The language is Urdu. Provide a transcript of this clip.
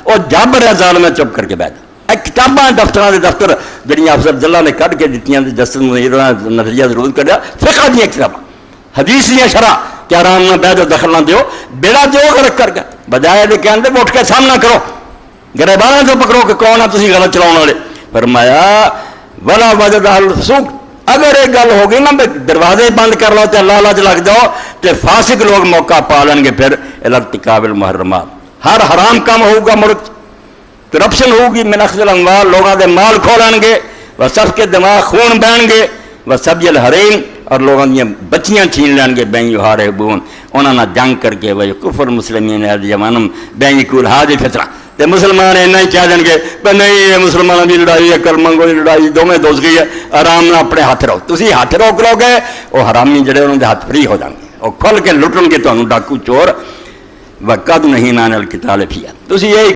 وہ جب رہا ظالم چپ کر کے بیٹھ کتاباں دفتر کے دفتر جہاں افسر جلا نے کھ کے دیتی جسٹس نظریہ ضرور کھیا فقہ دیا کتاباں حدیث دیا شرح کہ آرام نہ بہ جاؤ دخل نہ دیو بیڑا جو غلط کر گیا بجائے کہ کہتے اٹھ کے سامنا کرو گریبانوں سے پکڑو کہ کون ہے تھی غلط چلاؤ والے فرمایا ولا وجد الفسوق اگر ایک گل ہوگی نا دروازے بند کر لو تو لالچ لگ جاؤ تو فاسق لوگ موقع پا لیں گے پھر الارتکاب المحرمات ہر حرام کام ہوگا ملک کرپشن ہوگی من اخذ الاموال لوگوں کے مال کھو لیں گے وہ سب کے دماغ خون بہن گے وہ سبی الحریم اور لوگوں دیا بچیاں چھین لیں گے بین یوہارے بون انہوں نے جنگ کر کے وہ کفر مسلمین جوانم بین یکول حاضر فطرہ تے مسلمان اینا ہی چاہ دیں گے کہ نہیں یہ مسلمانوں کی لڑائی ہے کلمنگوں کی لڑائی دونوں دوست گئی ہے آرام نہ اپنے ہاتھ رکھو تسی ہاتھ روک لو گے وہ حرامی جڑے انہوں نے ہاتھ فری ہو جائیں گے وہ کھل کے لٹن گے تو ڈاکو چور وقت نہیں مان القتال فیہ تسی یہ